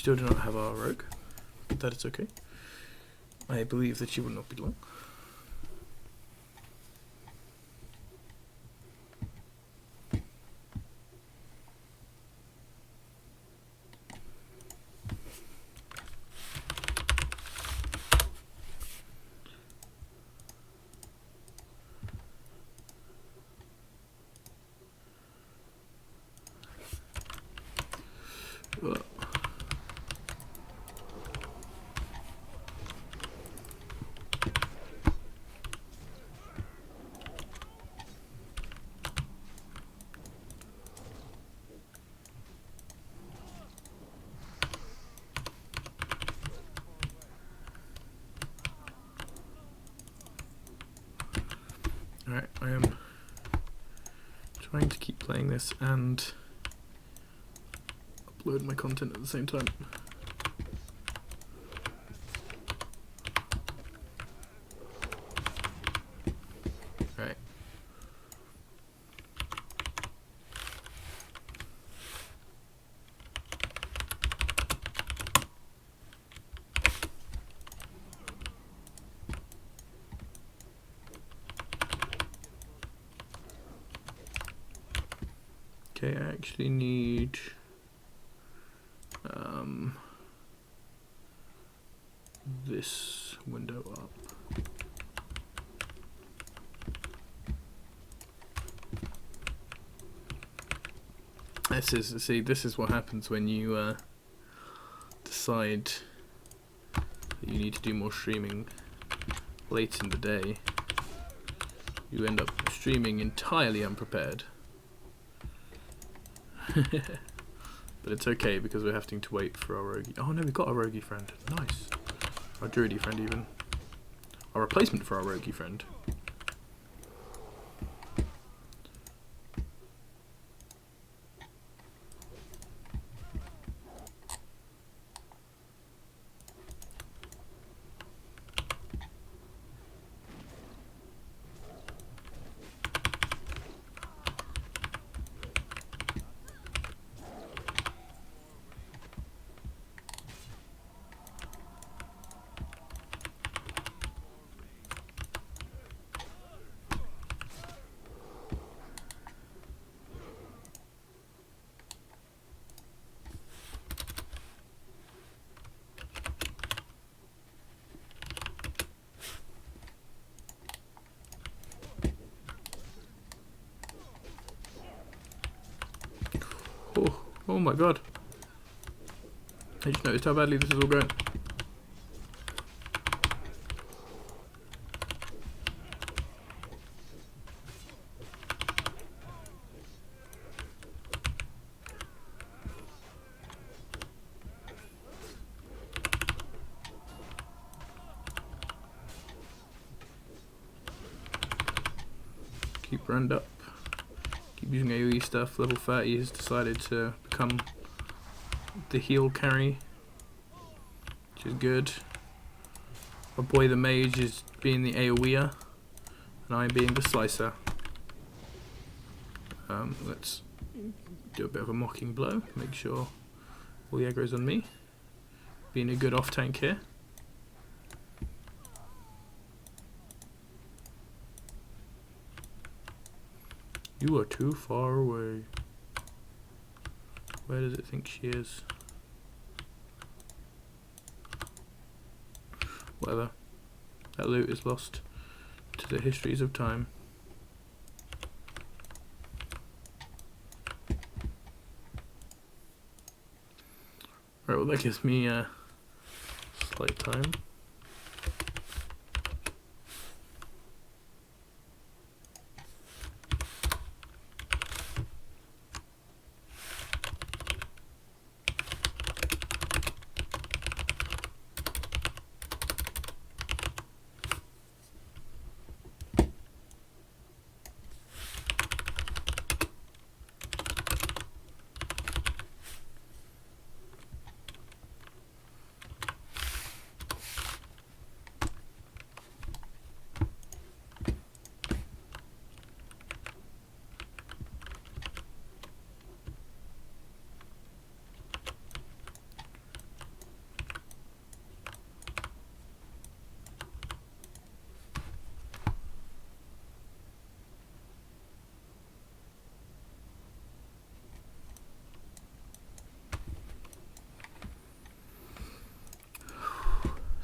still do not have our rogue, but that is okay. I believe that she will not be long. Alright, I am trying to keep playing this and upload my content at the same time. Alright. Okay, I actually need this window up. This is what happens when you decide that you need to do more streaming late in the day. You end up streaming entirely unprepared. But it's okay because we're having to wait for our roguey. Oh no, we've got a roguey friend. Nice. Our druidy friend even. Our replacement for our roguey friend. Oh my god. I just noticed how badly this is all going. Keep round up. Keep using AoE stuff. Level 30 has decided to become the heal carry, which is good. My boy the mage is being the AoEer, and I'm being the slicer. Let's do a bit of a mocking blow, make sure all the aggro's on me. Being a good off tank here. You are too far away. Where does it think she is? Whatever. That loot is lost to the histories of time. Right, well that gives me slight time.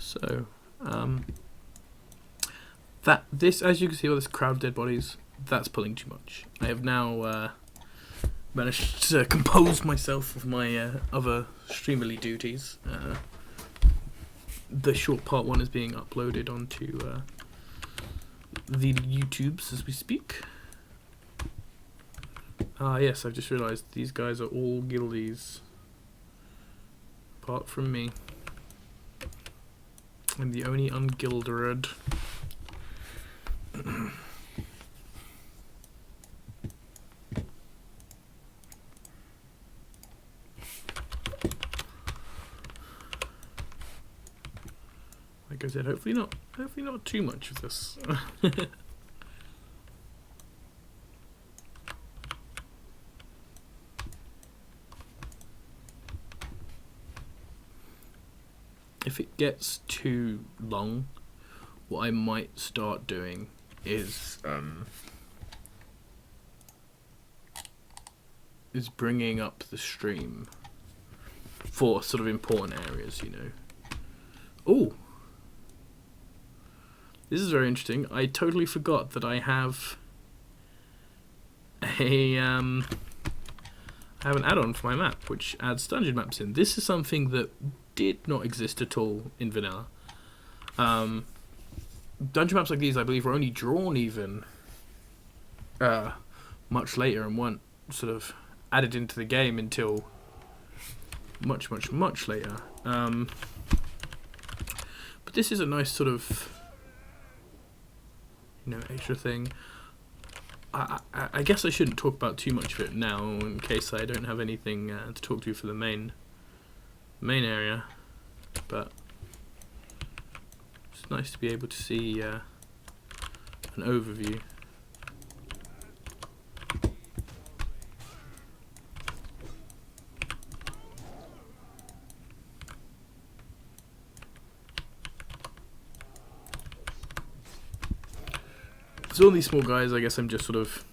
So, this, as you can see, all this crowd of dead bodies, that's pulling too much. I have now managed to compose myself of my other streamerly duties. The short part 1 is being uploaded onto the YouTubes as we speak. Yes, I've just realised these guys are all guildies, apart from me. I'm the only ungildered. Like I said, hopefully not too much of this. If it gets too long, what I might start doing is bringing up the stream for sort of important areas, you know. Oh, this is very interesting. I totally forgot that I have a I have an add-on for my map which adds dungeon maps in. This is something that did not exist at all in vanilla. Dungeon maps like these, I believe, were only drawn even much later and weren't sort of added into the game until much later. But this is a nice sort of, you know, extra thing. I guess I shouldn't talk about too much of it now, in case I don't have anything to talk to for the main area, but it's nice to be able to see an overview. So all these small guys, I guess I'm just sort of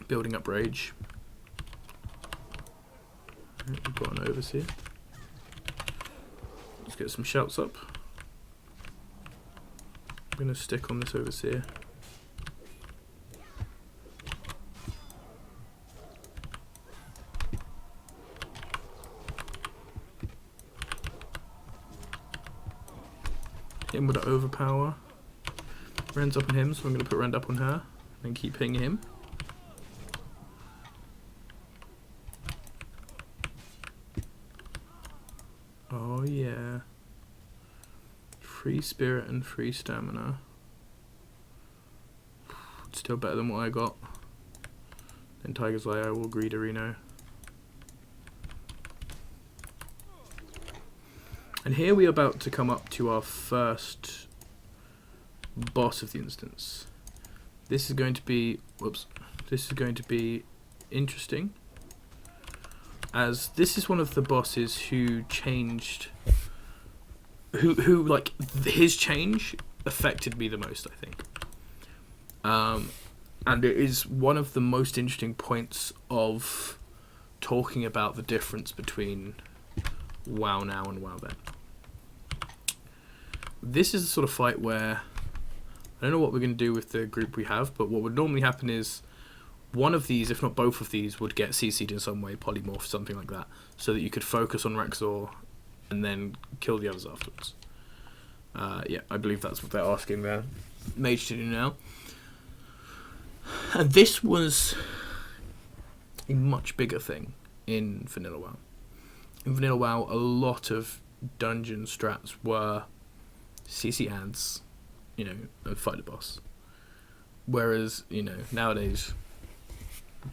building up rage. We've got an overseer. Let's get some shouts up. I'm going to stick on this overseer. Hit him with an overpower. Ren's up on him, so I'm going to put Rend up on her and keep hitting him. Oh yeah. Free spirit and free stamina. Still better than what I got. Then Tiger's Eye, I will agree to Reno. And here we are about to come up to our first boss of the instance. This is going to be, this is going to be interesting, as this is one of the bosses who changed, who like, his change affected me the most, I think. And it is one of the most interesting points of talking about the difference between WoW now and WoW then. This is the sort of fight where I don't know what we're going to do with the group we have, but what would normally happen is one of these, if not both of these, would get CC'd in some way, polymorph, something like that, so that you could focus on Rexor and then kill the others afterwards. Yeah, I believe that's what they're asking their mage to do now. And this was a much bigger thing in Vanilla WoW. In Vanilla WoW, a lot of dungeon strats were CC ads, you know, and fight the boss. Whereas, you know, nowadays,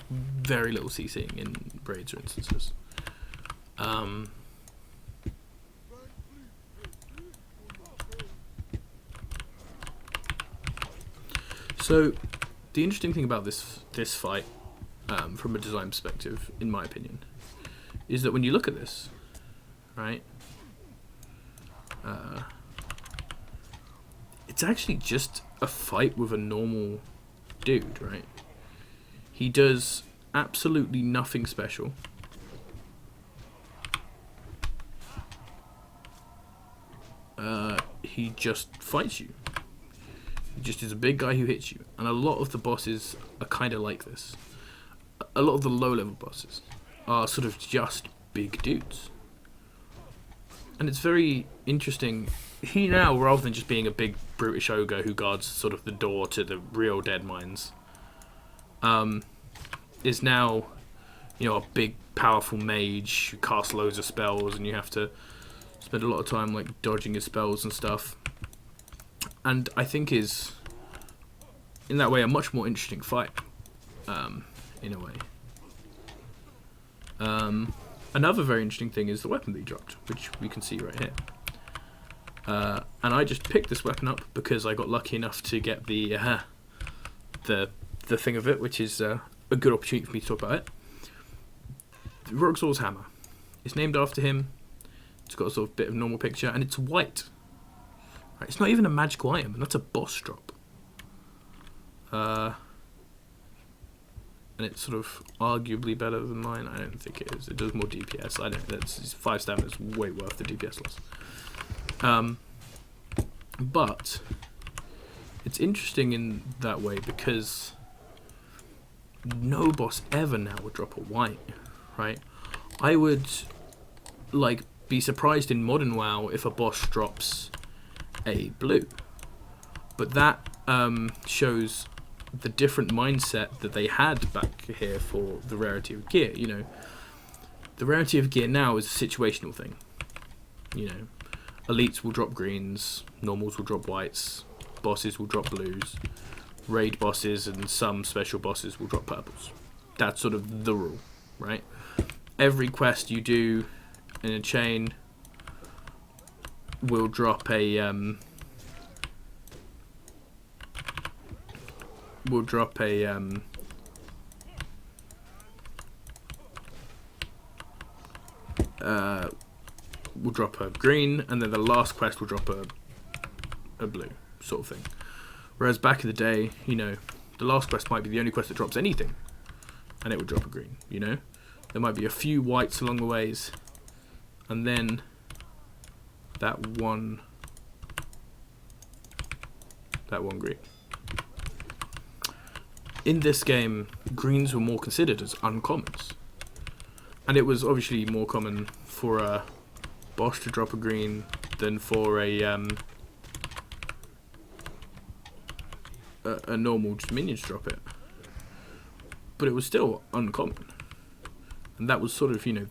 very little CCing in raids or instances. So, the interesting thing about this fight, from a design perspective, in my opinion, is that when you look at this, right, it's actually just a fight with a normal dude, right? He does absolutely nothing special. he just fights you. He just is a big guy who hits you. And a lot of the bosses are kind of like this. A lot of the low-level bosses are sort of just big dudes. And it's very interesting. He now, rather than just being a big brutish ogre who guards sort of the door to the real Deadmines, is now, you know, a big, powerful mage who casts loads of spells, and you have to spend a lot of time like dodging his spells and stuff. And I think is, in that way, a much more interesting fight, in a way. Another very interesting thing is the weapon that he dropped, which we can see right here. And I just picked this weapon up because I got lucky enough to get the thing of it, which is a good opportunity for me to talk about it. Rugzor's hammer. It's named after him. It's got a sort of bit of normal picture, and it's white. Right, it's not even a magical item, and that's a boss drop. And it's sort of arguably better than mine. I don't think it is. It does more DPS. I don't. That's 5 stamina is way worth the DPS loss. But it's interesting in that way because no boss ever now would drop a white, right? I would like be surprised in modern WoW if a boss drops a blue, but that shows the different mindset that they had back here for the rarity of gear. You know, the rarity of gear now is a situational thing. You know, elites will drop greens, normals will drop whites, bosses will drop blues, raid bosses and some special bosses will drop purples. That's sort of the rule, right? Every quest you do in a chain will drop a will drop a green, and then the last quest will drop a blue, sort of thing. Whereas back in the day, you know, the last quest might be the only quest that drops anything, and it would drop a green, you know? There might be a few whites along the ways, and then that one green. In this game, greens were more considered as uncommons. And it was obviously more common for a boss to drop a green than for a normal just minion to drop it. But it was still uncommon. And that was sort of, you know,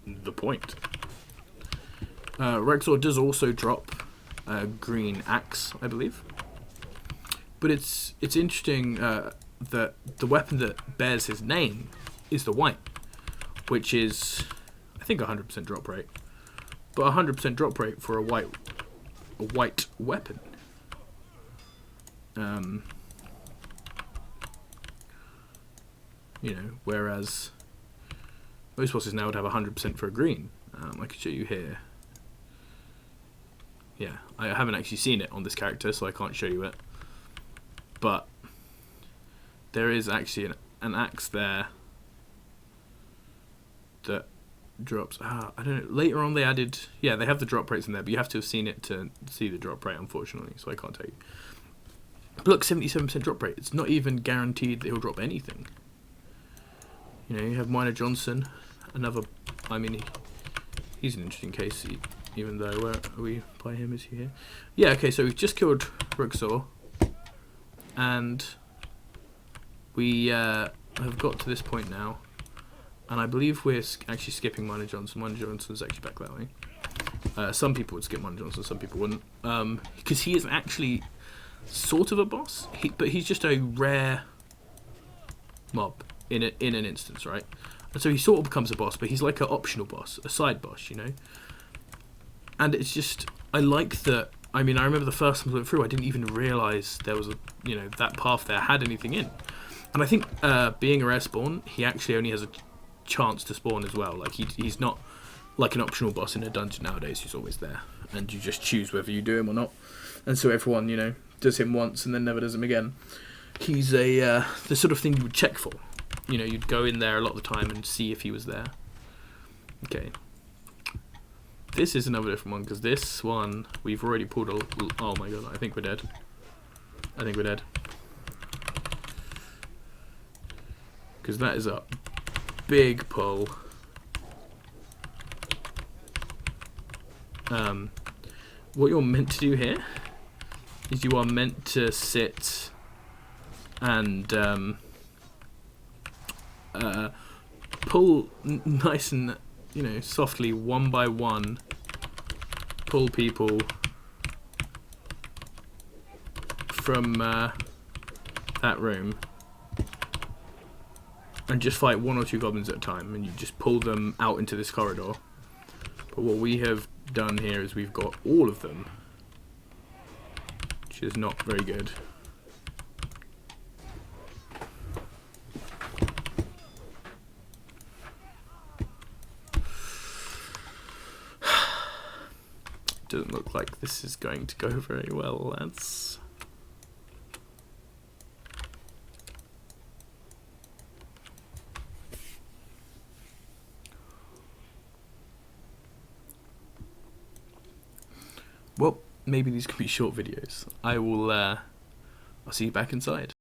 the point. Rexor does also drop a green axe, I believe. But it's interesting that the weapon that bears his name is the white, which is, I think, 100% drop rate. But 100% drop rate for a white weapon. You know, whereas most bosses now would have 100% for a green. I could show you here. Yeah, I haven't actually seen it on this character, so I can't show you it. But there is actually an axe there that drops. I don't know. Later on they added, yeah, they have the drop rates in there, but you have to have seen it to see the drop rate, unfortunately, so I can't tell you. But look, 77% drop rate. It's not even guaranteed that he'll drop anything. You know, you have Minor Johnson, another, I mean, he's an interesting case, even though, where are we by him? Is he here? Yeah, okay, so we've just killed Rugzor, and we have got to this point now, and I believe we're actually skipping Minor Johnson. Minor Johnson's actually back that way. Some people would skip Minor Johnson, some people wouldn't, because he is actually sort of a boss, but he's just a rare mob in an instance, right? And so he sort of becomes a boss, but he's like an optional boss, a side boss, you know? And it's just, I like that. I mean, I remember the first time I went through, I didn't even realise there was that path there had anything in. And I think being a rare spawn, he actually only has a chance to spawn as well. Like he's not like an optional boss in a dungeon nowadays who's always there, and you just choose whether you do him or not. And so everyone, you know, does him once and then never does him again. He's the sort of thing you would check for. You know, you'd go in there a lot of the time and see if he was there. Okay. this is another different one, because this one we've already pulled a... Oh my god, I think we're dead. I think we're dead. Because that is a big pull. What you're meant to do here is you are meant to sit and pull nice and, you know, softly, one by one, pull people from that room and just fight 1 or 2 goblins at a time, and you just pull them out into this corridor. But what we have done here is we've got all of them, which is not very good. Doesn't look like this is going to go very well, lads. Well, maybe these could be short videos. I'll see you back inside.